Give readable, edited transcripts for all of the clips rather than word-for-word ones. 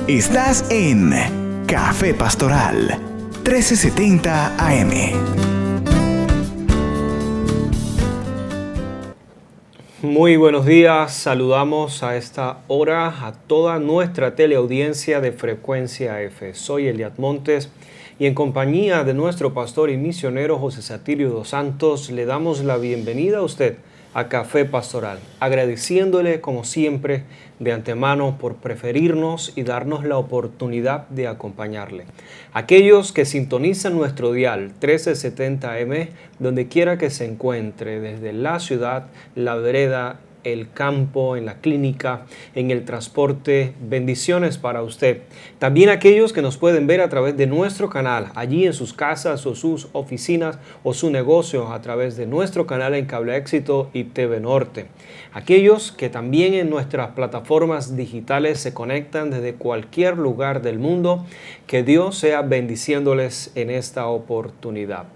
Estás en Café Pastoral 1370 AM. Muy buenos días, saludamos a esta hora a toda nuestra teleaudiencia de Frecuencia F. Soy Eliad Montes y en compañía de nuestro pastor y misionero José Satirio dos Santos le damos la bienvenida a usted a Café Pastoral, agradeciéndole como siempre de antemano por preferirnos y darnos la oportunidad de acompañarle. Aquellos que sintonizan nuestro dial 1370M, donde quiera que se encuentre, desde la ciudad, la vereda, el campo, en la clínica, en el transporte, bendiciones para usted. También aquellos que nos pueden ver a través de nuestro canal, allí en sus casas o sus oficinas o su negocio, a través de nuestro canal en Cable Éxito y TV Norte. Aquellos que también en nuestras plataformas digitales se conectan desde cualquier lugar del mundo, que Dios sea bendiciéndoles en esta oportunidad.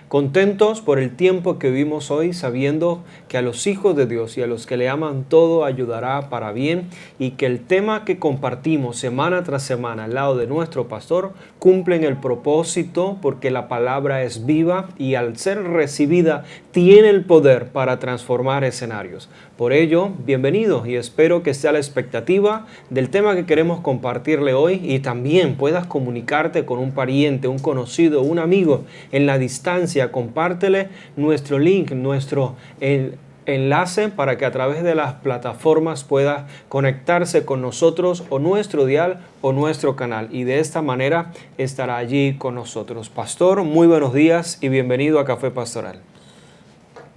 Contentos por el tiempo que vivimos hoy, sabiendo que a los hijos de Dios y a los que le aman todo ayudará para bien, y que el tema que compartimos semana tras semana al lado de nuestro pastor cumplen el propósito, porque la palabra es viva y al ser recibida tiene el poder para transformar escenarios. Por ello, bienvenido y espero que sea la expectativa del tema que queremos compartirle hoy, y también puedas comunicarte con un pariente, un conocido, un amigo en la distancia. Compártele nuestro link, nuestro enlace, para que a través de las plataformas pueda conectarse con nosotros o nuestro dial o nuestro canal, y de esta manera estará allí con nosotros. Pastor, muy buenos días y bienvenido a Café Pastoral.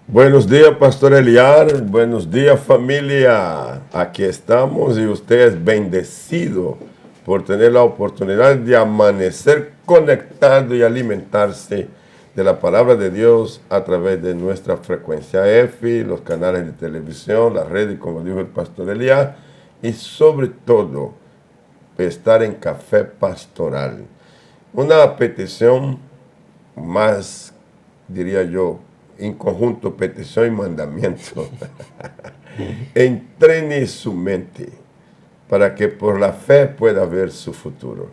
Buenos días, Pastor Eliar. Buenos días, familia. Aquí estamos y usted es bendecido por tener la oportunidad de amanecer conectado y alimentarse de la palabra de Dios a través de nuestra frecuencia F, los canales de televisión, las redes, como dijo el Pastor Eliar, y sobre todo estar en Café Pastoral. Una petición más, diría yo, en conjunto, petición y mandamiento. Entrene su mente para que por la fe pueda ver su futuro.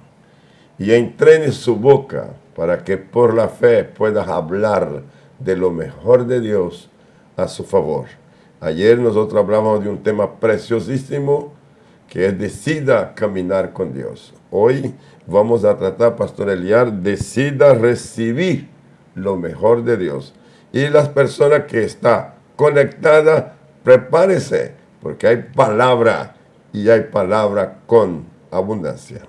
Y entrene su boca para que por la fe pueda hablar de lo mejor de Dios a su favor. Ayer nosotros hablamos de un tema preciosísimo que es decida caminar con Dios. Hoy vamos a tratar, Pastor Eliar, decida recibir lo mejor de Dios. Y las personas que están conectadas, prepárese, porque hay palabra y hay palabra con abundancia.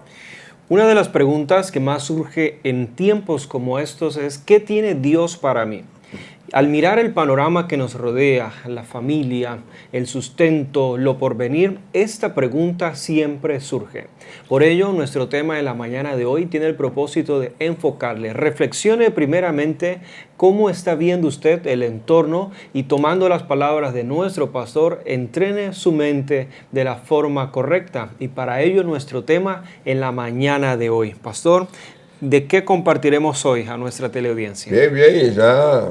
Una de las preguntas que más surge en tiempos como estos es: ¿qué tiene Dios para mí? Al mirar el panorama que nos rodea, la familia, el sustento, lo porvenir, esta pregunta siempre surge. Por ello, nuestro tema de la mañana de hoy tiene el propósito de enfocarle. Reflexione primeramente cómo está viendo usted el entorno, y tomando las palabras de nuestro pastor, entrene su mente de la forma correcta. Y para ello nuestro tema en la mañana de hoy. Pastor, ¿de qué compartiremos hoy a nuestra teleaudiencia? Bien, ya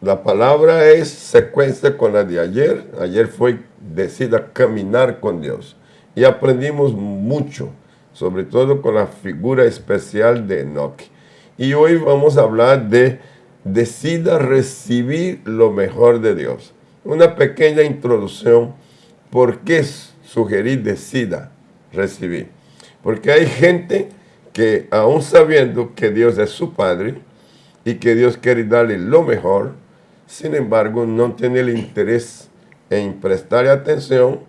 la palabra es secuencia con la de ayer. Ayer fue decida caminar con Dios. Y aprendimos mucho, sobre todo con la figura especial de Enoch. Y hoy vamos a hablar de decida recibir lo mejor de Dios. Una pequeña introducción. ¿Por qué sugerir decida recibir? Porque hay gente que, aún sabiendo que Dios es su Padre y que Dios quiere darle lo mejor, sin embargo, no tiene el interés en prestarle atención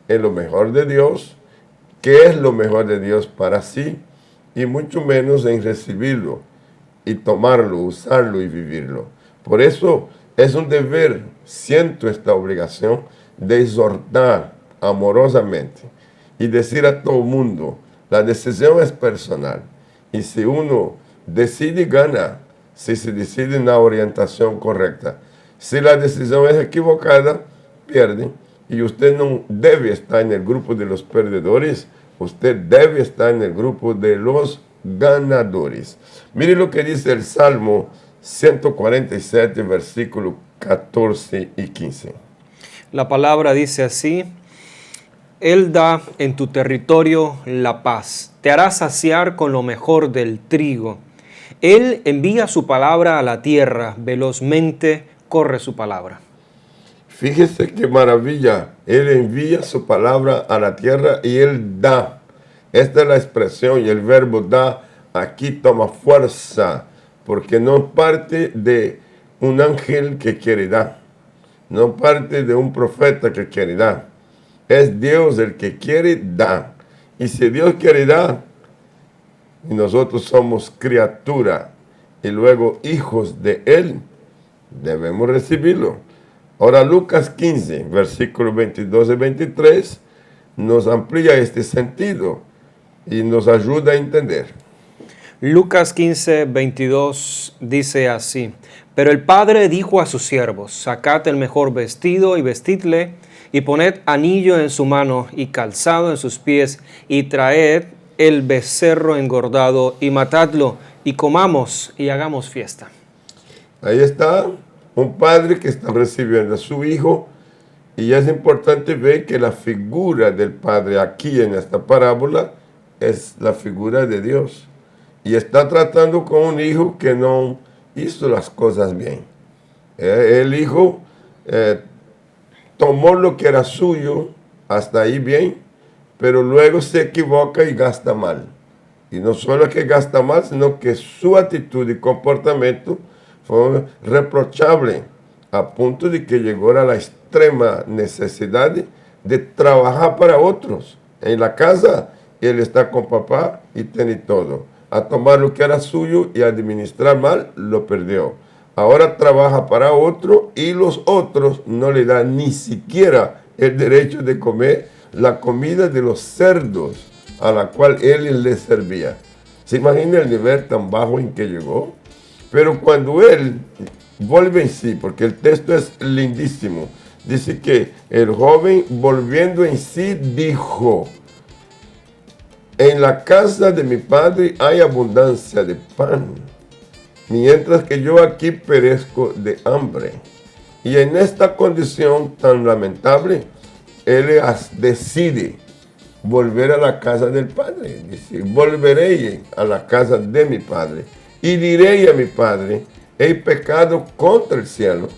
en lo mejor de Dios, qué es lo mejor de Dios para sí, y mucho menos en recibirlo y tomarlo, usarlo y vivirlo. Por eso es un deber, siento esta obligación de exhortar amorosamente y decir a todo el mundo: la decisión es personal, y si uno decide, gana, si se decide en la orientación correcta. Si la decisión es equivocada, pierde, y usted no debe estar en el grupo de los perdedores, usted debe estar en el grupo de los ganadores. Mire lo que dice el Salmo 147, versículos 14 y 15. La palabra dice así: Él da en tu territorio la paz. Te hará saciar con lo mejor del trigo. Él envía su palabra a la tierra. Velozmente corre su palabra. Fíjese qué maravilla. Él envía su palabra a la tierra y Él da. Esta es la expresión y el verbo da aquí toma fuerza, porque no parte de un ángel que quiere dar, no parte de un profeta que quiere dar. Es Dios el que quiere dar. Y si Dios quiere dar, y nosotros somos criatura y luego hijos de Él, debemos recibirlo. Ahora Lucas 15, versículos 22 y 23, nos amplía este sentido y nos ayuda a entender. Lucas 15, 22 dice así: Pero el padre dijo a sus siervos: Sacad el mejor vestido y vestidle, y poned anillo en su mano y calzado en sus pies, y traed el becerro engordado y matadlo, y comamos y hagamos fiesta. Ahí está un padre que está recibiendo a su hijo, y es importante ver que la figura del padre aquí en esta parábola es la figura de Dios. Y está tratando con un hijo que no hizo las cosas bien. El hijo tomó lo que era suyo, hasta ahí bien, pero luego se equivoca y gasta mal. Y no solo que gasta mal, sino que su actitud y comportamiento fue reprochable, a punto de que llegó a la extrema necesidad de trabajar para otros. En la casa, él está con papá y tiene todo. A tomar lo que era suyo y administrar mal, lo perdió. Ahora trabaja para otro y los otros no le dan ni siquiera el derecho de comer la comida de los cerdos a la cual él les servía. ¿Se imagina el nivel tan bajo en que llegó? Pero cuando él vuelve en sí, porque el texto es lindísimo, dice que el joven volviendo en sí dijo: en la casa de mi padre hay abundancia de pan, mientras que yo aquí perezco de hambre. Y en esta condición tan lamentable, él decide volver a la casa del padre. Dice: volveré a la casa de mi padre y diré a mi padre: he pecado contra el cielo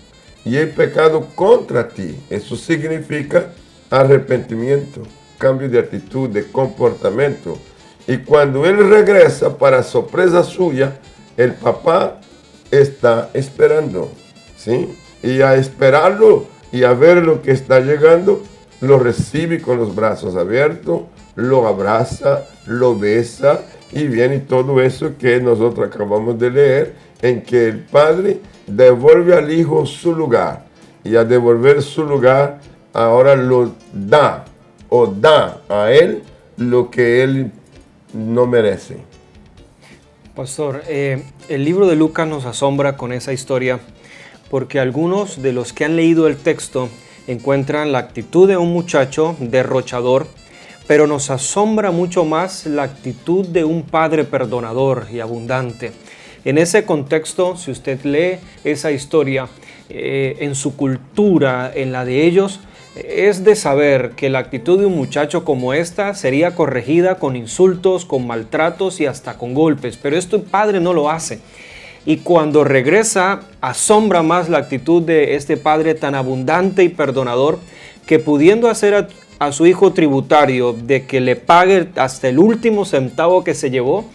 y he pecado contra ti. Eso significa arrepentimiento, cambio de actitud, de comportamiento. Y cuando él regresa, para sorpresa suya, el papá está esperando, ¿sí? Y a esperarlo y a ver lo que está llegando, lo recibe con los brazos abiertos, lo abraza, lo besa, y viene todo eso que nosotros acabamos de leer, en que el padre devuelve al hijo su lugar, y al devolver su lugar, ahora lo da, o da a él lo que él no merece. Pastor, el libro de Lucas nos asombra con esa historia, porque algunos de los que han leído el texto encuentran la actitud de un muchacho derrochador, pero nos asombra mucho más la actitud de un padre perdonador y abundante. En ese contexto, si usted lee esa historia, en su cultura, en la de ellos, es de saber que la actitud de un muchacho como esta sería corregida con insultos, con maltratos y hasta con golpes, pero este padre no lo hace. Y cuando regresa, asombra más la actitud de este padre tan abundante y perdonador, que pudiendo hacer a su hijo tributario de que le pague hasta el último centavo que se llevó,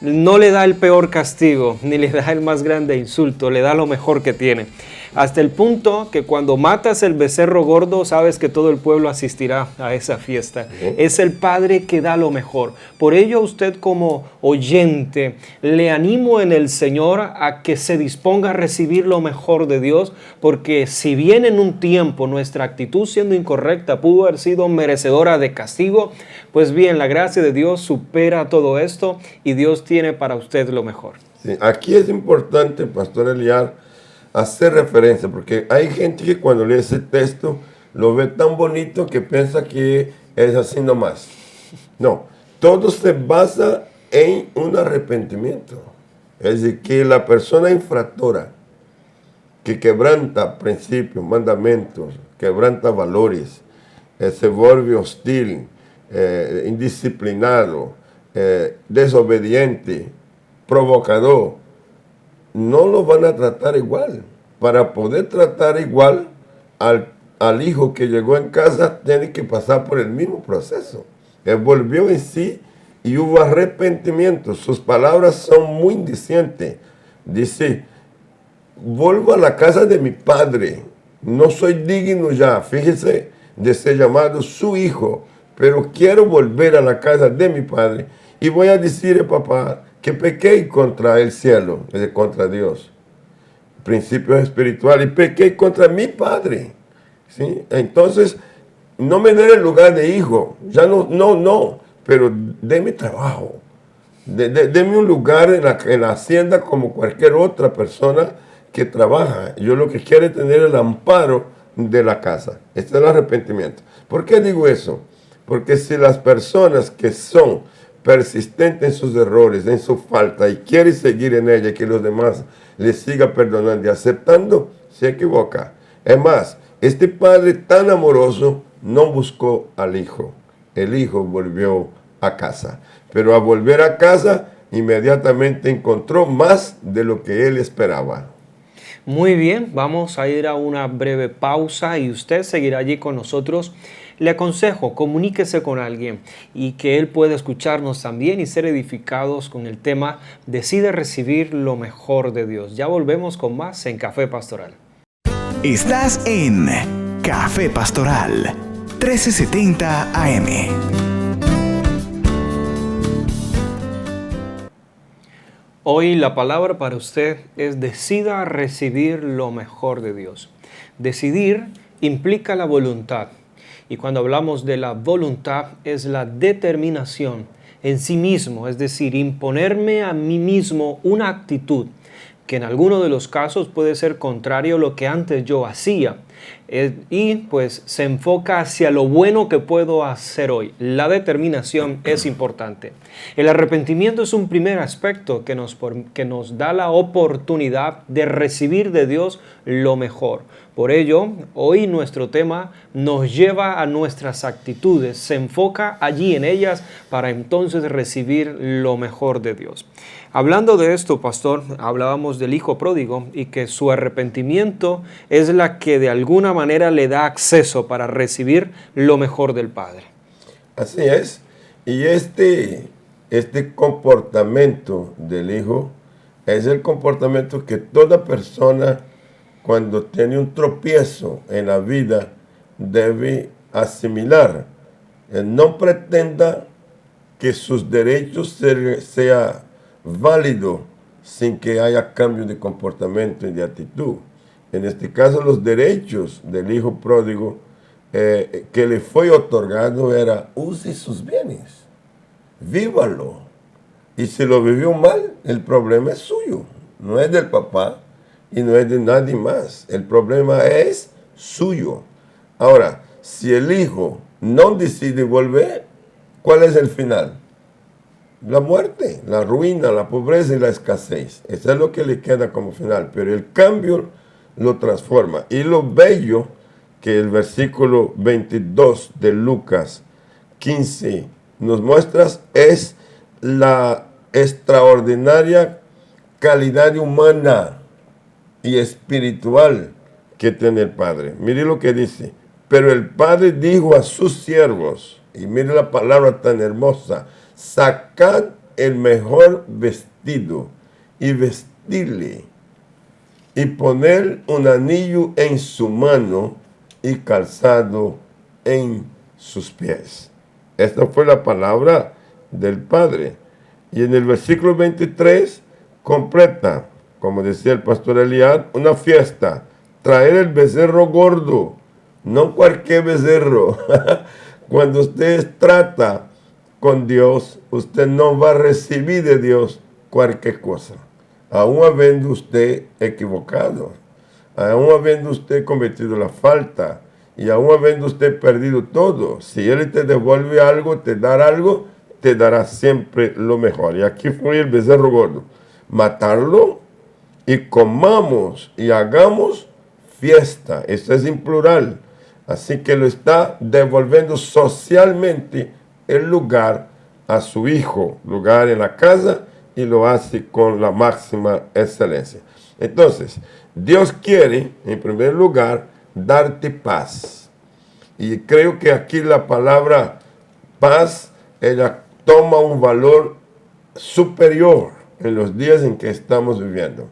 no le da el peor castigo, ni le da el más grande insulto, le da lo mejor que tiene. Hasta el punto que cuando matas el becerro gordo, sabes que todo el pueblo asistirá a esa fiesta. Es el Padre que da lo mejor. Por ello, usted como oyente, le animo en el Señor a que se disponga a recibir lo mejor de Dios, porque si bien en un tiempo nuestra actitud siendo incorrecta pudo haber sido merecedora de castigo, pues bien, la gracia de Dios supera todo esto y Dios tiene para usted lo mejor. Sí, aquí es importante, Pastor Eliar, hacer referencia, porque hay gente que cuando lee ese texto lo ve tan bonito que piensa que es así nomás. No, todo se basa en un arrepentimiento. Es decir, que la persona infractora que quebranta principios, mandamientos, quebranta valores, se vuelve hostil, indisciplinado, desobediente, provocador, no lo van a tratar igual. Para poder tratar igual al hijo que llegó en casa, tiene que pasar por el mismo proceso. Él volvió en sí y hubo arrepentimiento. Sus palabras son muy dicientes. Dice, vuelvo a la casa de mi padre. No soy digno ya, fíjese, de ser llamado su hijo, pero quiero volver a la casa de mi padre. Y voy a decirle, papá, que pequé contra el cielo, contra Dios. Principios espirituales. Y pequé contra mi padre. ¿Sí? Entonces, no me dé el lugar de hijo. Ya no. Pero deme trabajo. Deme un lugar en la hacienda como cualquier otra persona que trabaja. Yo lo que quiero es tener el amparo de la casa. Este es el arrepentimiento. ¿Por qué digo eso? Porque si las personas que son persistentes en sus errores, en su falta, y quieren seguir en ella, que los demás les sigan perdonando y aceptando, se equivoca. Es más, este padre tan amoroso no buscó al hijo. El hijo volvió a casa. Pero al volver a casa, inmediatamente encontró más de lo que él esperaba. Muy bien, vamos a ir a una breve pausa y usted seguirá allí con nosotros. Le aconsejo, comuníquese con alguien y que él pueda escucharnos también y ser edificados con el tema Decide recibir lo mejor de Dios. Ya volvemos con más en Café Pastoral. Estás en Café Pastoral 1370 AM. Hoy la palabra para usted es decida recibir lo mejor de Dios. Decidir implica la voluntad. Y cuando hablamos de la voluntad es la determinación en sí mismo, es decir, imponerme a mí mismo una actitud que en algunos de los casos puede ser contrario a lo que antes yo hacía. Y pues se enfoca hacia lo bueno que puedo hacer hoy. La determinación es importante. El arrepentimiento es un primer aspecto que nos da la oportunidad de recibir de Dios lo mejor. Por ello, hoy nuestro tema nos lleva a nuestras actitudes, se enfoca allí en ellas para entonces recibir lo mejor de Dios. Hablando de esto, pastor, hablábamos del hijo pródigo y que su arrepentimiento es la que de alguna manera le da acceso para recibir lo mejor del Padre. Así es. Y este comportamiento del hijo es el comportamiento que toda persona, cuando tiene un tropiezo en la vida, debe asimilar. No pretenda que sus derechos sean válidos sin que haya cambio de comportamiento y de actitud. En este caso, los derechos del hijo pródigo que le fue otorgado era use sus bienes, vívalo. Y si lo vivió mal, el problema es suyo, no es del papá y no es de nadie más. El problema es suyo. Ahora, si el hijo no decide volver, ¿cuál es el final? La muerte, la ruina, la pobreza y la escasez. Eso es lo que le queda como final. Pero el cambio lo transforma. Y lo bello que el versículo 22 de Lucas 15 nos muestra es la extraordinaria calidad humana y espiritual que tiene el Padre. Mire lo que dice. Pero el Padre dijo a sus siervos, y mire la palabra tan hermosa, sacad el mejor vestido y vestirle, y poner un anillo en su mano y calzado en sus pies. Esta fue la palabra del Padre. Y en el versículo 23 completa, como decía el pastor Eliad, una fiesta, traer el becerro gordo, no cualquier becerro. Cuando usted trata con Dios, usted no va a recibir de Dios cualquier cosa, aún habiendo usted equivocado, aún habiendo usted cometido la falta y aún habiendo usted perdido todo. Si Él te devuelve algo, te dará siempre lo mejor. Y aquí fue el becerro gordo, matarlo y comamos y hagamos fiesta. Esto es en plural. Así que lo está devolviendo socialmente el lugar a su hijo, lugar en la casa, y lo hace con la máxima excelencia. Entonces, Dios quiere, en primer lugar, darte paz. Y creo que aquí la palabra paz, ella toma un valor superior en los días en que estamos viviendo.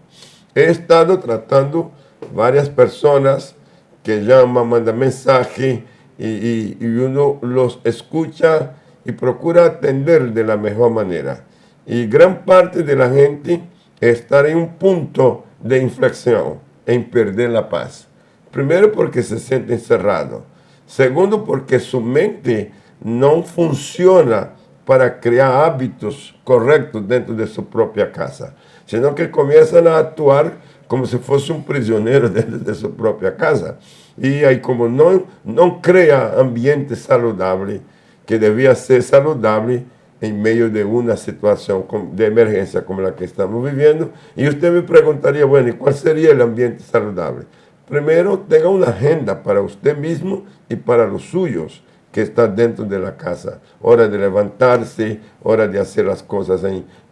He estado tratando varias personas que llaman, mandan mensaje y uno los escucha y procura atender de la mejor manera. Y gran parte de la gente está en un punto de inflexión, en perder la paz. Primero porque se siente encerrado. Segundo porque su mente no funciona para crear hábitos correctos dentro de su propia casa, sino que comienzan a actuar como si fuese un prisionero dentro de su propia casa. Y ahí como no crea ambiente saludable, que debía ser saludable en medio de una situación de emergencia como la que estamos viviendo. Y usted me preguntaría, bueno, ¿y cuál sería el ambiente saludable? Primero, tenga una agenda para usted mismo y para los suyos que están dentro de la casa. Hora de levantarse, hora de hacer las cosas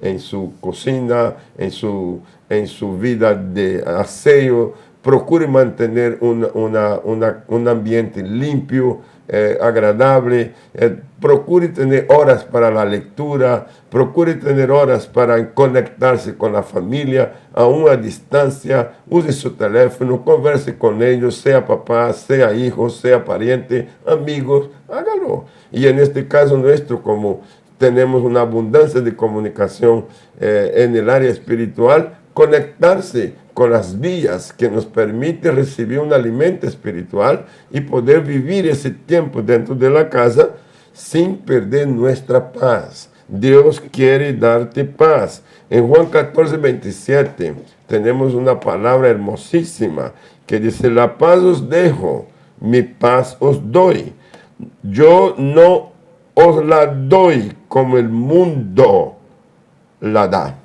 en su cocina, en su vida de aseo. Procure mantener un ambiente limpio, agradable. Procure tener horas para la lectura. Procure tener horas para conectarse con la familia a una distancia. Use su teléfono, converse con ellos, sea papá, sea hijo, sea pariente, amigos, hágalo. Y en este caso nuestro, como tenemos una abundancia de comunicación en el área espiritual, conectarse con las vías que nos permite recibir un alimento espiritual y poder vivir ese tiempo dentro de la casa sin perder nuestra paz. Dios quiere darte paz. En Juan 14:27 tenemos una palabra hermosísima que dice: la paz os dejo, mi paz os doy. Yo no os la doy como el mundo la da.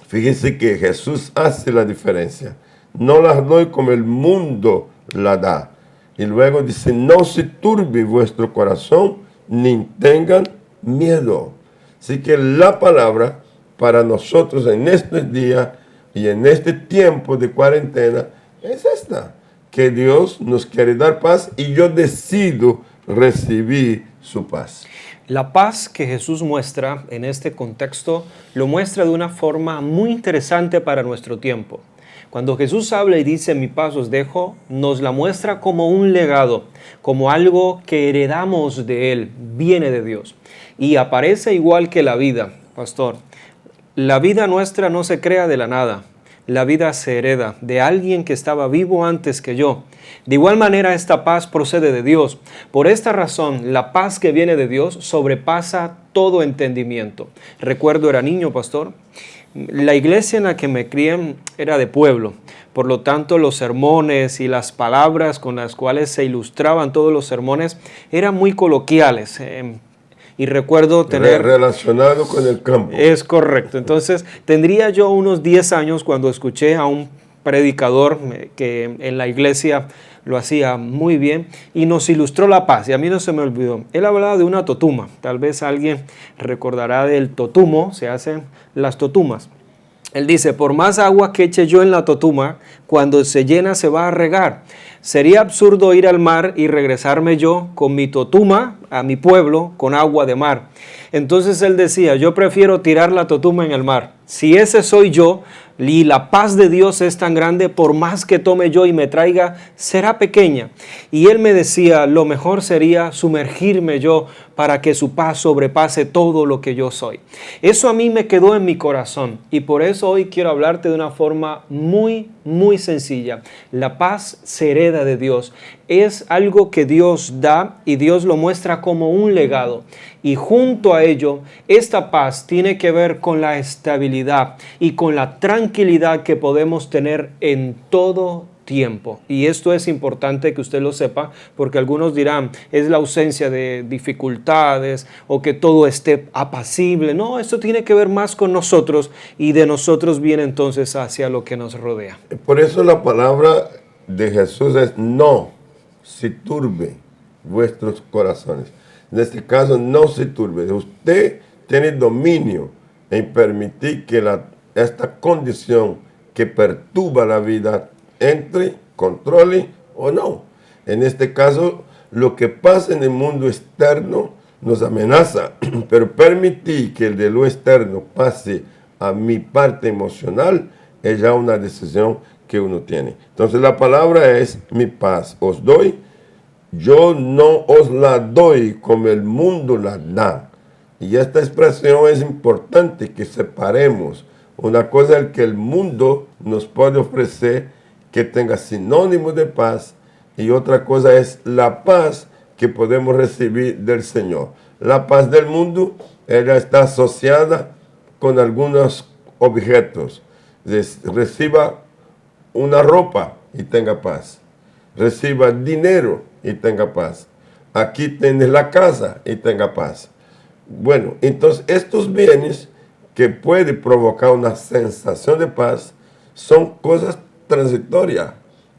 Fíjense que Jesús hace la diferencia. No las doy como el mundo la da. Y luego dice: no se turbe vuestro corazón, ni tengan miedo. Así que la palabra para nosotros en estos días y en este tiempo de cuarentena es esta: que Dios nos quiere dar paz y yo decido recibir su paz. La paz que Jesús muestra en este contexto lo muestra de una forma muy interesante para nuestro tiempo. Cuando Jesús habla y dice mi paz os dejo, nos la muestra como un legado, como algo que heredamos de Él, viene de Dios. Y aparece igual que la vida, pastor. La vida nuestra no se crea de la nada. La vida se hereda de alguien que estaba vivo antes que yo. De igual manera, esta paz procede de Dios. Por esta razón, la paz que viene de Dios sobrepasa todo entendimiento. Recuerdo, era niño, pastor. La iglesia en la que me crié era de pueblo. Por lo tanto, los sermones y las palabras con las cuales se ilustraban todos los sermones eran muy coloquiales. Y recuerdo tener... Relacionado con el campo. Es correcto. Entonces, tendría yo unos 10 años cuando escuché a un predicador que en la iglesia lo hacía muy bien y nos ilustró la paz. Y a mí no se me olvidó. Él hablaba de una totuma. Tal vez alguien recordará del totumo. Se hacen las totumas. Él dice: por más agua que eche yo en la totuma, cuando se llena se va a regar. Sería absurdo ir al mar y regresarme yo con mi totuma a mi pueblo con agua de mar. Entonces él decía: yo prefiero tirar la totuma en el mar. Si ese soy yo y la paz de Dios es tan grande, por más que tome yo y me traiga, será pequeña. Y él me decía: lo mejor sería sumergirme yo para que su paz sobrepase todo lo que yo soy. Eso a mí me quedó en mi corazón y por eso hoy quiero hablarte de una forma muy, muy sencilla. La paz se hereda de Dios. Es algo que Dios da y Dios lo muestra como un legado. Y junto a ello, esta paz tiene que ver con la estabilidad y con la tranquilidad que podemos tener en todo tiempo. Y esto es importante que usted lo sepa, porque algunos dirán, es la ausencia de dificultades o que todo esté apacible. No, esto tiene que ver más con nosotros y de nosotros viene entonces hacia lo que nos rodea. Por eso la palabra de Jesús es no. se turbe vuestros corazones. En este caso, no se turbe. Usted tiene dominio en permitir que esta condición que perturba la vida entre, controle o no. En este caso, lo que pasa en el mundo externo nos amenaza, pero permitir que el de lo externo pase a mi parte emocional es ya una decisión que uno tiene. Entonces la palabra es: mi paz os doy, yo no os la doy como el mundo la da. Y esta expresión es importante que separemos. Una cosa es que el mundo nos puede ofrecer que tenga sinónimo de paz, y otra cosa es la paz que podemos recibir del Señor. La paz del mundo, ella está asociada con algunos objetos. Reciba una ropa y tenga paz. Reciba dinero y tenga paz. Aquí tienes la casa y tenga paz. Bueno, entonces estos bienes que pueden provocar una sensación de paz son cosas transitorias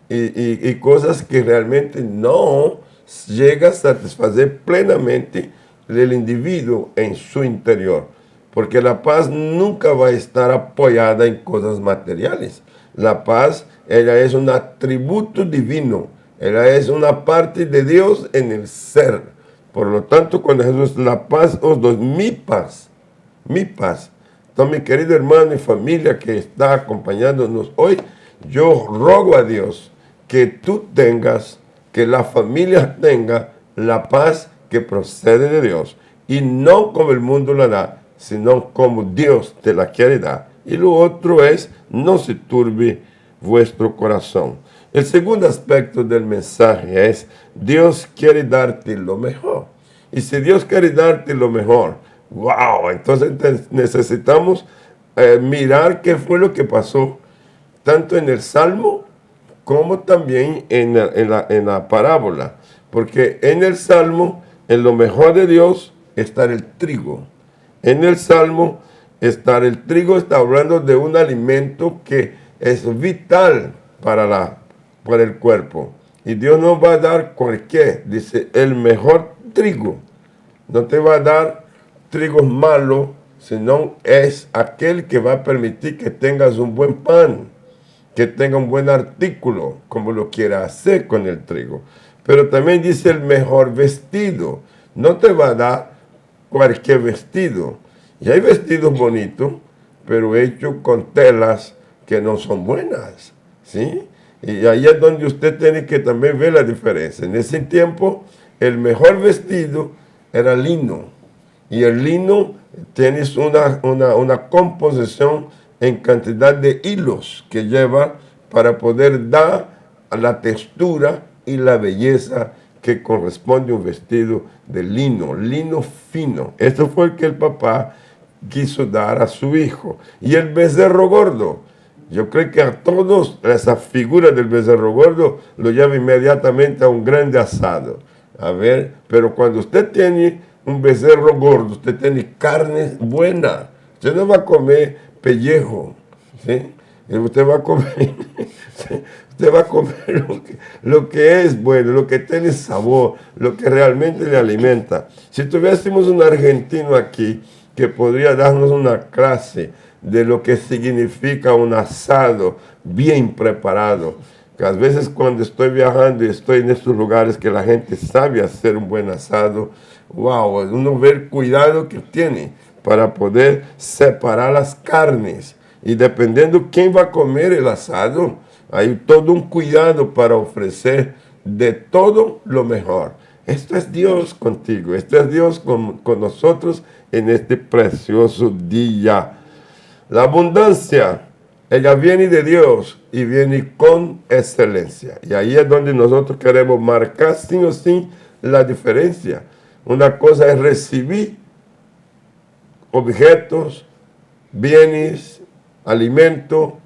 y cosas que realmente no llegan a satisfacer plenamente el individuo en su interior. Porque la paz nunca va a estar apoyada en cosas materiales. La paz, ella es un atributo divino. Ella es una parte de Dios en el ser. Por lo tanto, cuando Jesús, la paz os doy, mi paz, mi paz. Entonces, mi querido hermano y familia que está acompañándonos hoy, yo rogo a Dios que tú tengas, que la familia tenga la paz que procede de Dios. Y no como el mundo la da, sino como Dios te la quiere dar. Y lo otro es: no se turbe vuestro corazón. El segundo aspecto del mensaje es: Dios quiere darte lo mejor. Y si Dios quiere darte lo mejor, wow, entonces necesitamos mirar qué fue lo que pasó, tanto en el Salmo como también en la parábola. Porque en el Salmo, en lo mejor de Dios, está el trigo. En el Salmo, el trigo está hablando de un alimento que es vital para el cuerpo. Y Dios nos va a dar cualquier, dice, el mejor trigo. No te va a dar trigo malo, sino es aquel que va a permitir que tengas un buen pan, que tenga un buen artículo, como lo quiera hacer con el trigo. Pero también dice el mejor vestido. No te va a dar cualquier vestido. Y hay vestidos bonitos, pero hechos con telas que no son buenas, ¿sí? Y ahí es donde usted tiene que también ver la diferencia. En ese tiempo, el mejor vestido era lino. Y el lino tiene una composición en cantidad de hilos que lleva para poder dar la textura y la belleza que corresponde a un vestido de lino fino. Esto fue el que el papá quiso dar a su hijo. Y el becerro gordo, yo creo que a todos esa figura del becerro gordo lo lleva inmediatamente a un grande asado. A ver, pero cuando usted tiene un becerro gordo, usted tiene carne buena. Usted no va a comer pellejo, ¿sí? Usted va a comer, usted va a comer lo que es bueno, lo que tiene sabor, lo que realmente le alimenta. Si tuviésemos un argentino aquí que podría darnos una clase de lo que significa un asado bien preparado. Que a veces cuando estoy viajando y estoy en estos lugares que la gente sabe hacer un buen asado, wow, uno ve el cuidado que tiene para poder separar las carnes. Y dependiendo quién va a comer el asado, hay todo un cuidado para ofrecer de todo lo mejor. Esto es Dios contigo, esto es Dios con nosotros en este precioso día. La abundancia, ella viene de Dios y viene con excelencia. Y ahí es donde nosotros queremos marcar sí o sí la diferencia. Una cosa es recibir objetos, bienes, alimento,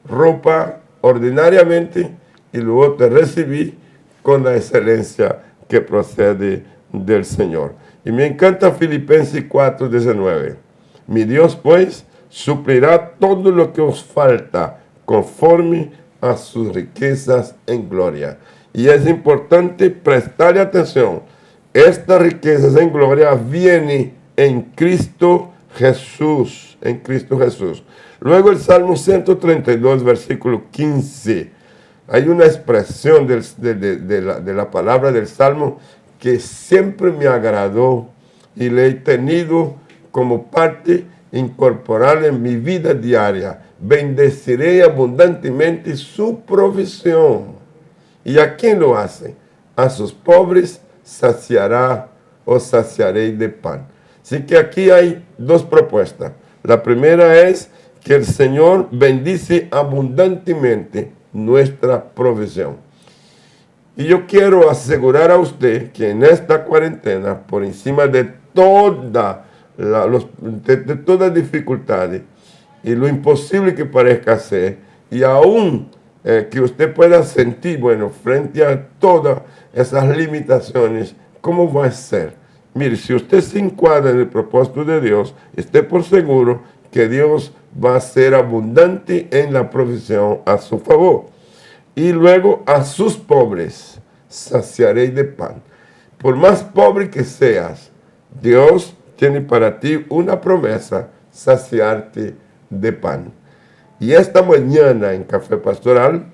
ropa ordinariamente, y luego otro es recibir con la excelencia que procede del Señor. Y me encanta Filipenses 4:19. Mi Dios, pues, suplirá todo lo que os falta conforme a sus riquezas en gloria. Y es importante prestarle atención. Esta riqueza en gloria viene en Cristo Jesús. En Cristo Jesús. Luego el Salmo 132, versículo 15. Hay una expresión de la palabra del Salmo que siempre me agradó y le he tenido como parte incorporal en mi vida diaria. Bendeciré abundantemente su provisión. ¿Y a quién lo hace? A sus pobres saciará o saciaré de pan. Así que aquí hay dos propuestas. La primera es que el Señor bendice abundantemente nuestra provisión. Y yo quiero asegurar a usted que en esta cuarentena, por encima de toda dificultades y lo imposible que parezca ser, y aún que usted pueda sentir, bueno, frente a todas esas limitaciones, ¿cómo va a ser? Mire, si usted se encuadra en el propósito de Dios, esté por seguro que Dios va a ser abundante en la provisión a su favor. Y luego a sus pobres saciaré de pan. Por más pobre que seas, Dios tiene para ti una promesa, saciarte de pan. Y esta mañana en Café Pastoral,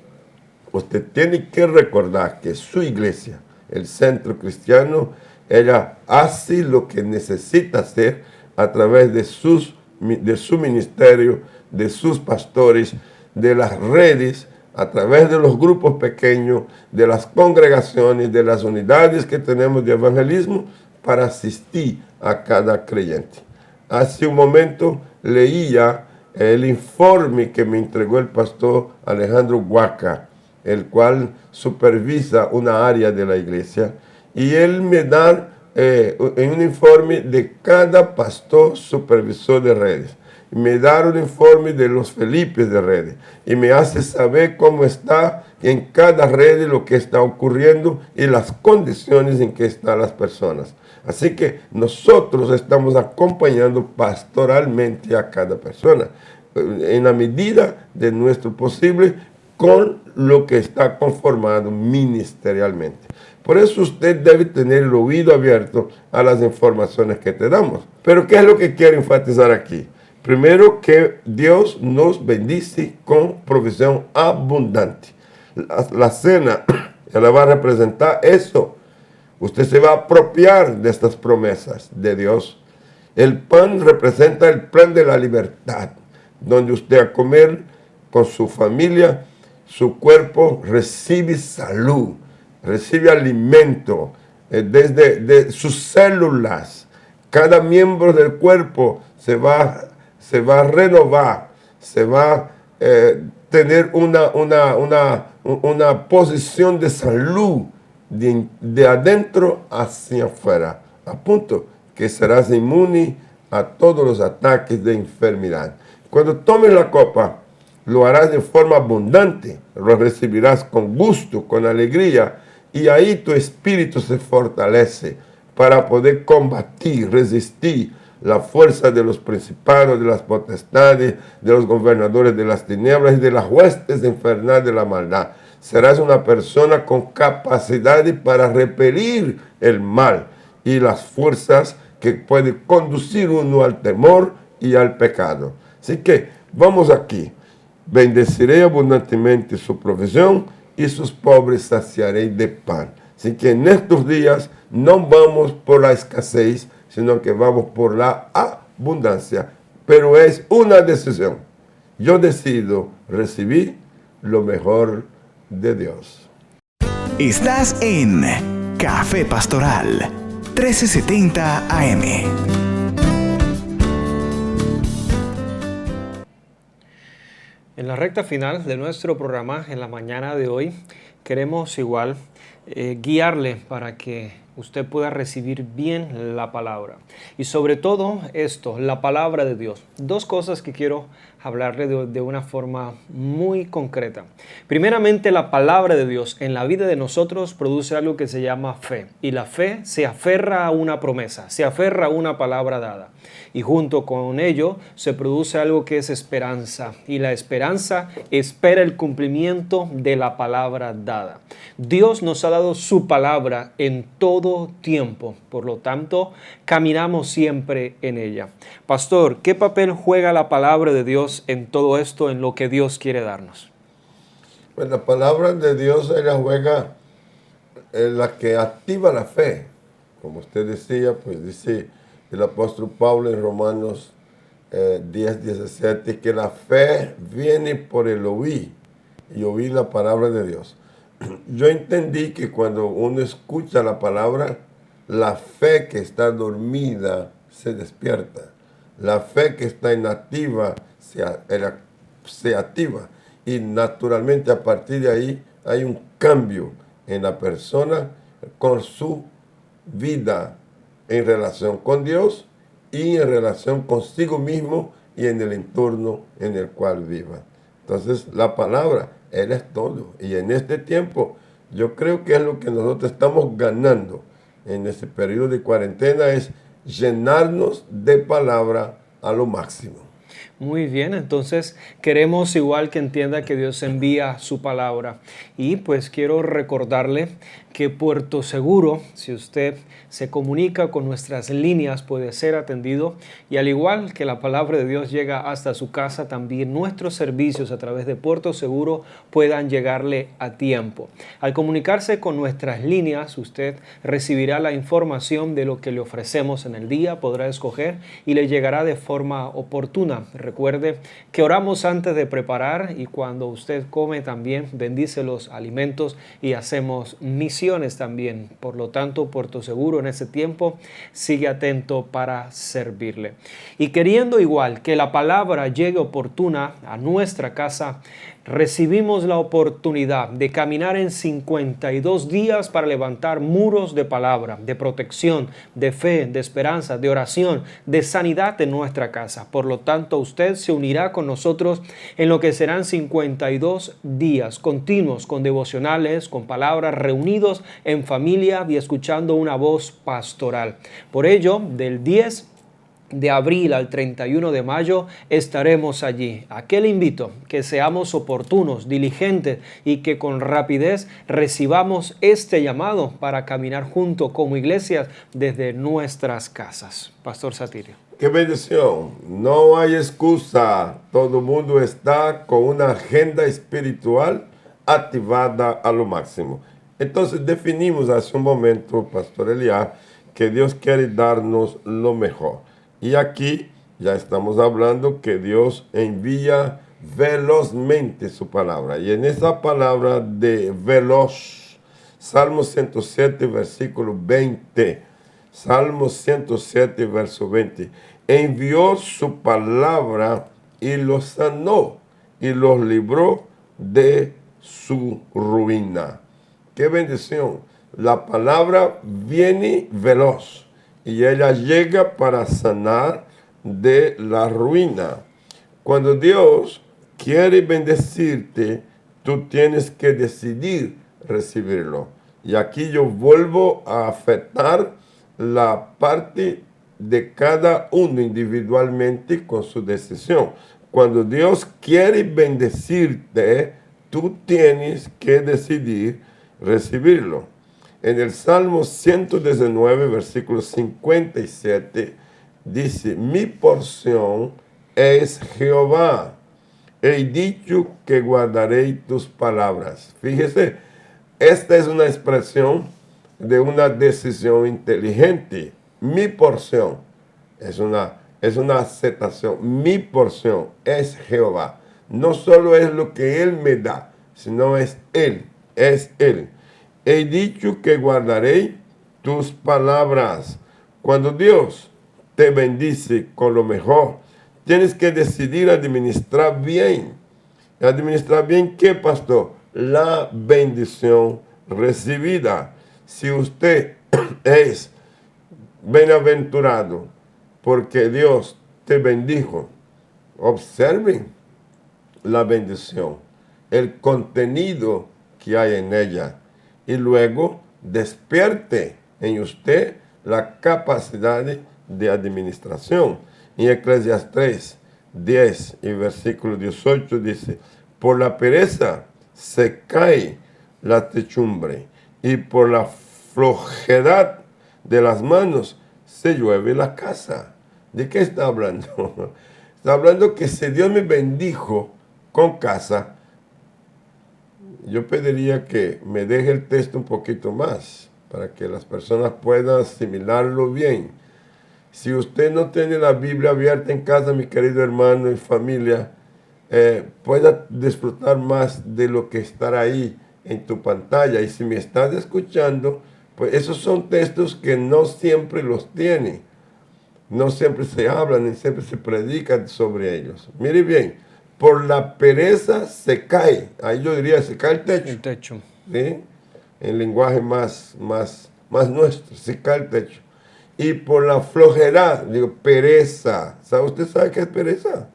usted tiene que recordar que su iglesia, el Centro Cristiano, ella hace lo que necesita hacer a través de su ministerio, de sus pastores, de las redes, a través de los grupos pequeños, de las congregaciones, de las unidades que tenemos de evangelismo, para asistir a cada creyente. Hace un momento leía el informe que me entregó el pastor Alejandro Huaca, el cual supervisa una área de la iglesia, y él me da un informe de cada pastor supervisor de redes. Me da un informe de los Felipes de redes y me hace saber cómo está en cada red lo que está ocurriendo y las condiciones en que están las personas. Así que nosotros estamos acompañando pastoralmente a cada persona en la medida de nuestro posible con lo que está conformado ministerialmente. Por eso usted debe tener el oído abierto a las informaciones que te damos. Pero ¿qué es lo que quiero enfatizar aquí? Primero, que Dios nos bendice con provisión abundante. La cena, ella va a representar eso. Usted se va a apropiar de estas promesas de Dios. El pan representa el plan de la libertad, donde usted a comer con su familia, su cuerpo recibe salud, recibe alimento desde sus células. Cada miembro del cuerpo se va a renovar, se va a tener una posición de salud de adentro hacia afuera, a punto que serás inmune a todos los ataques de enfermedad. Cuando tomes la copa, lo harás de forma abundante, lo recibirás con gusto, con alegría, y ahí tu espíritu se fortalece para poder combatir, resistir la fuerza de los principados, de las potestades, de los gobernadores de las tinieblas y de las huestes infernales de la maldad. Serás una persona con capacidad para repelir el mal y las fuerzas que pueden conducir uno al temor y al pecado. Así que vamos aquí. Bendeciré abundantemente su provisión y sus pobres saciaré de pan. Así que en estos días no vamos por la escasez, sino que vamos por la abundancia. Pero es una decisión. Yo decido recibir lo mejor de Dios. Estás en Café Pastoral 1370 AM. En la recta final de nuestro programa, en la mañana de hoy, queremos igual guiarle para que usted pueda recibir bien la palabra. Y sobre todo esto, la palabra de Dios. Dos cosas que quiero hablarle de una forma muy concreta. Primeramente, la palabra de Dios en la vida de nosotros produce algo que se llama fe. Y la fe se aferra a una promesa, se aferra a una palabra dada. Y junto con ello se produce algo que es esperanza. Y la esperanza espera el cumplimiento de la palabra dada. Dios nos ha dado su palabra en todo tiempo. Por lo tanto, caminamos siempre en ella. Pastor, ¿qué papel juega la palabra de Dios en todo esto, en lo que Dios quiere darnos? Pues la palabra de Dios, ella juega la que activa la fe. Como usted decía, pues dice el apóstol Pablo en Romanos 10:17, que la fe viene por el oír y oír la palabra de Dios. Yo entendí que cuando uno escucha la palabra, la fe que está dormida se despierta. La fe que está inactiva se activa. Y naturalmente a partir de ahí hay un cambio en la persona con su vida en relación con Dios y en relación consigo mismo y en el entorno en el cual viva. Entonces la palabra, Él es todo. Y en este tiempo yo creo que es lo que nosotros estamos ganando en este periodo de cuarentena, es llenarnos de palabra a lo máximo. Muy bien, entonces queremos igual que entienda que Dios envía su palabra. Y pues quiero recordarle que Puerto Seguro, si usted se comunica con nuestras líneas, puede ser atendido. Y al igual que la palabra de Dios llega hasta su casa, también nuestros servicios a través de Puerto Seguro puedan llegarle a tiempo. Al comunicarse con nuestras líneas, usted recibirá la información de lo que le ofrecemos en el día, podrá escoger y le llegará de forma oportuna. Recuerde que oramos antes de preparar y cuando usted come también bendice los alimentos y hacemos misiones también. Por lo tanto, Puerto Seguro en ese tiempo sigue atento para servirle. Y queriendo igual que la palabra llegue oportuna a nuestra casa, recibimos la oportunidad de caminar en 52 días para levantar muros de palabra, de protección, de fe, de esperanza, de oración, de sanidad en nuestra casa. Por lo tanto, usted se unirá con nosotros en lo que serán 52 días continuos con devocionales, con palabras, reunidos en familia y escuchando una voz pastoral. Por ello, del 10 de abril al 31 de mayo estaremos allí. ¿A qué le invito? Que seamos oportunos, diligentes y que con rapidez recibamos este llamado para caminar juntos como iglesias desde nuestras casas. Pastor Satirio. ¡Qué bendición! No hay excusa. Todo el mundo está con una agenda espiritual activada a lo máximo. Entonces definimos hace un momento, Pastor Eliá, que Dios quiere darnos lo mejor. Y aquí ya estamos hablando que Dios envía velozmente su palabra. Y en esa palabra de veloz, Salmo 107, versículo 20. Salmo 107, verso 20. Envió su palabra y los sanó y los libró de su ruina. ¡Qué bendición! La palabra viene veloz. Y ella llega para sanar de la ruina. Cuando Dios quiere bendecirte, tú tienes que decidir recibirlo. Y aquí yo vuelvo a afectar la parte de cada uno individualmente con su decisión. Cuando Dios quiere bendecirte, tú tienes que decidir recibirlo. En el Salmo 119, versículo 57, dice, mi porción es Jehová. He dicho que guardaré tus palabras. Fíjese, esta es una expresión de una decisión inteligente. Mi porción es una aceptación. Mi porción es Jehová. No solo es lo que Él me da, sino es Él. Es Él. He dicho que guardaré tus palabras. Cuando Dios te bendice con lo mejor, tienes que decidir administrar bien. ¿Administrar bien qué, pastor? La bendición recibida. Si usted es bienaventurado porque Dios te bendijo. Observen la bendición, el contenido que hay en ella. Y luego despierte en usted la capacidad de administración. En Eclesiastés 10 y versículo 18 dice, por la pereza se cae la techumbre y por la flojedad de las manos se llueve la casa. ¿De qué está hablando? Está hablando que si Dios me bendijo con casa, yo pediría que me deje el texto un poquito más para que las personas puedan asimilarlo bien. Si usted no tiene la Biblia abierta en casa, mi querido hermano y familia, pueda disfrutar más de lo que estará ahí en tu pantalla. Y si me estás escuchando, pues esos son textos que no siempre los tiene. No siempre se hablan, ni siempre se predican sobre ellos. Mire bien, por la pereza se cae. Ahí yo diría, se cae el techo. El techo. ¿Sí? En lenguaje más nuestro, se cae el techo. Y por la flojedad, digo, pereza. ¿Usted sabe qué es pereza?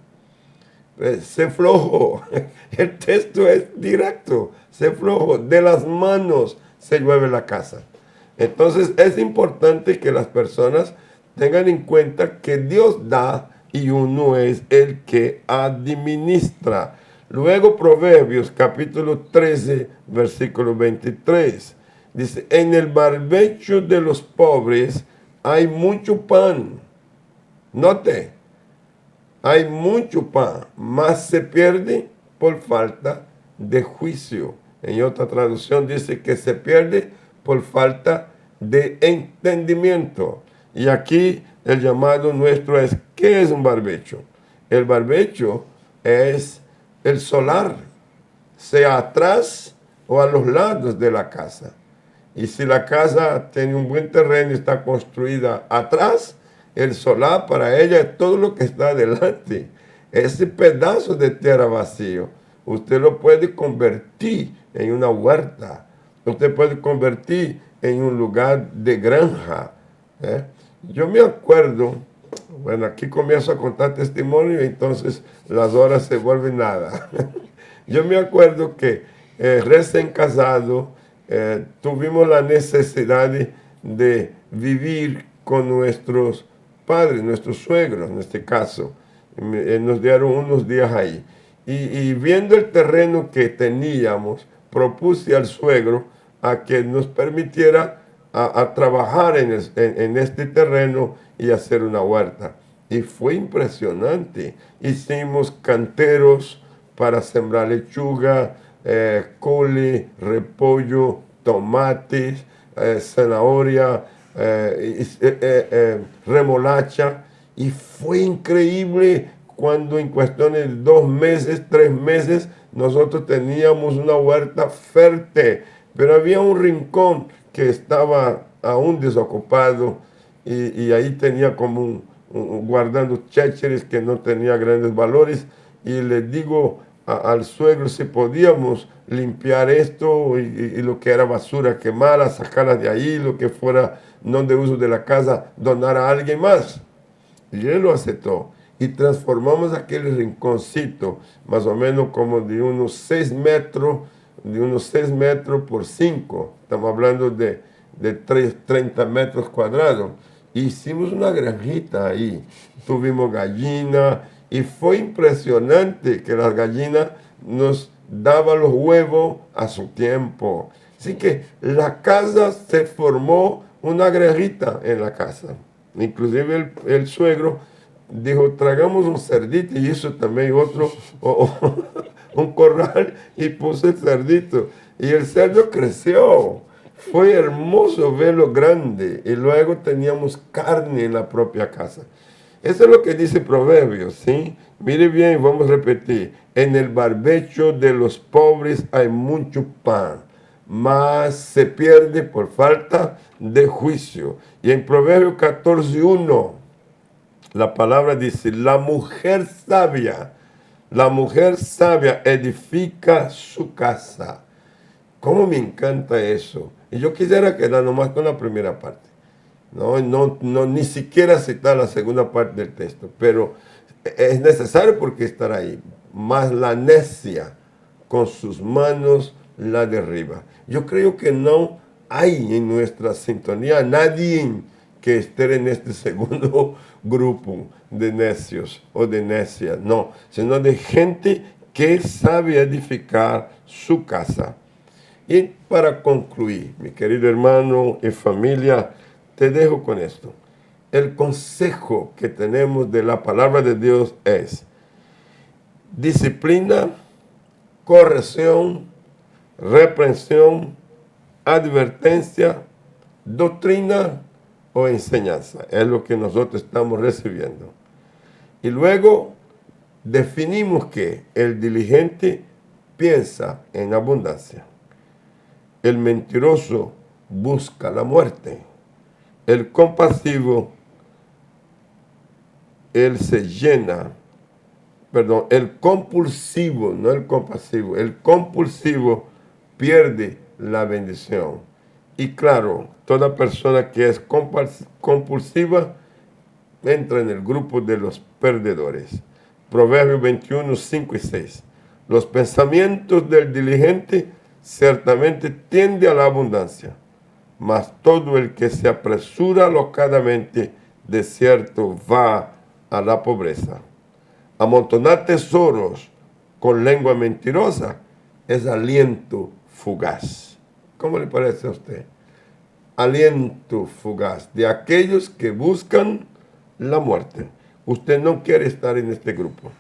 Sé flojo. El texto es directo. Sé flojo. De las manos se llueve la casa. Entonces es importante que las personas tengan en cuenta que Dios da y uno es el que administra. Luego Proverbios capítulo 13, versículo 23. Dice, en el barbecho de los pobres hay mucho pan. Note, hay mucho pan, mas se pierde por falta de juicio. En otra traducción dice que se pierde por falta de entendimiento. Y aquí el llamado nuestro es, ¿qué es un barbecho? El barbecho es el solar, sea atrás o a los lados de la casa. Y si la casa tiene un buen terreno y está construida atrás, el solar para ella es todo lo que está adelante. Ese pedazo de tierra vacío, usted lo puede convertir en una huerta. Usted puede convertir en un lugar de granja. Yo me acuerdo, bueno, aquí comienzo a contar testimonio y entonces las horas se vuelven nada. Yo me acuerdo que recién casado tuvimos la necesidad de vivir con nuestros padres, nuestros suegros en este caso. Nos dieron unos días ahí. Y viendo el terreno que teníamos, propuse al suegro a que nos permitiera a trabajar en este terreno y hacer una huerta. Y fue impresionante. Hicimos canteros para sembrar lechuga, cole, repollo, tomates, zanahoria, remolacha. Y fue increíble cuando en cuestión de 2 meses, 3 meses, nosotros teníamos una huerta fértil. Pero había un rincón que estaba aún desocupado y ahí tenía como guardando chécheres que no tenía grandes valores. Y le digo al suegro si podíamos limpiar esto y lo que era basura, quemarla, sacarla de ahí, lo que fuera no de uso de la casa, donar a alguien más. Y él lo aceptó. Y transformamos aquel rinconcito, más o menos como de unos 6 metros, por 5. Estamos hablando de 30 metros cuadrados. Hicimos una granjita ahí. Tuvimos gallina y fue impresionante que las gallinas nos daban los huevos a su tiempo. Así que la casa se formó una granjita en la casa. Inclusive el suegro dijo, tragamos un cerdito y hizo también otro, un corral y puso el cerdito. Y el cerdo creció. Fue hermoso verlo grande. Y luego teníamos carne en la propia casa. Eso es lo que dice Proverbios, ¿sí? Mire bien, vamos a repetir. En el barbecho de los pobres hay mucho pan, mas se pierde por falta de juicio. Y en Proverbios 14:1, la palabra dice, la mujer sabia edifica su casa. ¿Cómo me encanta eso? Y yo quisiera quedar nomás con la primera parte. No, ni siquiera citar la segunda parte del texto, pero es necesario porque estará ahí. Mas la necia con sus manos la derriba. Yo creo que no hay en nuestra sintonía nadie que esté en este segundo grupo de necios o de necias, no, sino de gente que sabe edificar su casa. Y para concluir, mi querido hermano y familia, te dejo con esto. El consejo que tenemos de la palabra de Dios es disciplina, corrección, reprensión, advertencia, doctrina o enseñanza. Es lo que nosotros estamos recibiendo. Y luego definimos que el diligente piensa en abundancia. El mentiroso busca la muerte. El compasivo, el compulsivo, no el compasivo, el compulsivo pierde la bendición. Y claro, toda persona que es compulsiva entra en el grupo de los perdedores. Proverbios 21, 5 y 6. Los pensamientos del diligente ciertamente tienden a la abundancia, mas todo el que se apresura alocadamente, de cierto va a la pobreza. Amontonar tesoros con lengua mentirosa es aliento fugaz. ¿Cómo le parece a usted? Aliento fugaz de aquellos que buscan la muerte. Usted no quiere estar en este grupo.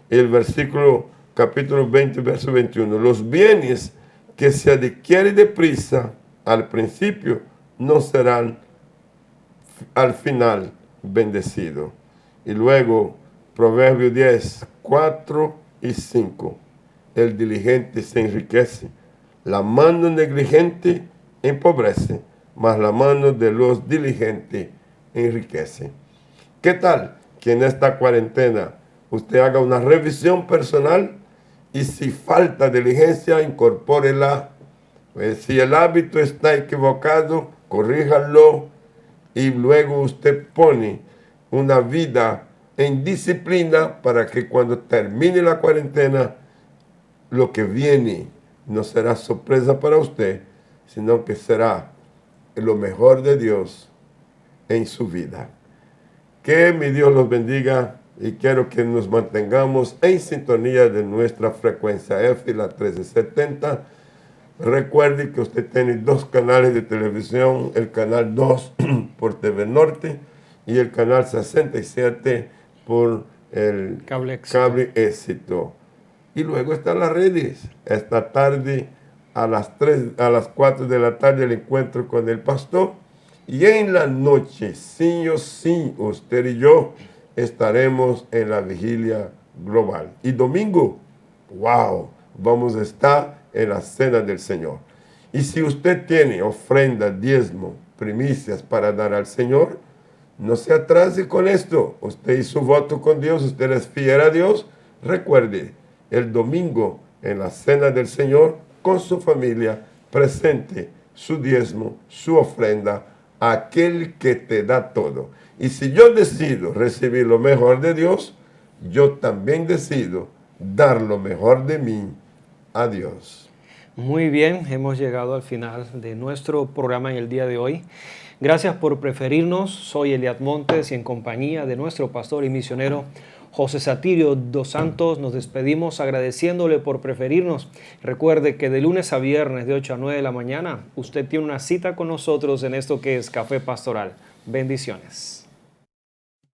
El versículo, capítulo 20, verso 21. Los bienes que se adquieren deprisa al principio no serán al final bendecidos. Y luego, Proverbios 10, 4 y 5. El diligente se enriquece. La mano negligente empobrece, mas la mano de los diligentes enriquece. ¿Qué tal que en esta cuarentena usted haga una revisión personal y si falta diligencia, incorpórela? Pues si el hábito está equivocado, corríjalo y luego usted pone una vida en disciplina para que cuando termine la cuarentena, lo que viene no será sorpresa para usted, sino que será lo mejor de Dios en su vida. Que mi Dios los bendiga y quiero que nos mantengamos en sintonía de nuestra frecuencia F, la 1370. Recuerde que usted tiene 2 canales de televisión, el canal 2 por TV Norte y el canal 67 por el Cable Éxito. Y luego están las redes. Esta tarde a las 4 de la tarde el encuentro con el pastor. Y en la noche, sí o sí, usted y yo estaremos en la vigilia global. Y domingo, wow, vamos a estar en la cena del Señor. Y si usted tiene ofrenda, diezmo, primicias para dar al Señor, no se atrase con esto. Usted hizo voto con Dios, usted es fiel a Dios. Recuerde, el domingo en la cena del Señor, con su familia, presente su diezmo, su ofrenda, a aquel que te da todo. Y si yo decido recibir lo mejor de Dios, yo también decido dar lo mejor de mí a Dios. Muy bien, hemos llegado al final de nuestro programa en el día de hoy. Gracias por preferirnos. Soy Eliad Montes y en compañía de nuestro pastor y misionero José Satirio dos Santos nos despedimos agradeciéndole por preferirnos. Recuerde que de lunes a viernes de 8 a 9 de la mañana usted tiene una cita con nosotros en esto que es Café Pastoral. Bendiciones.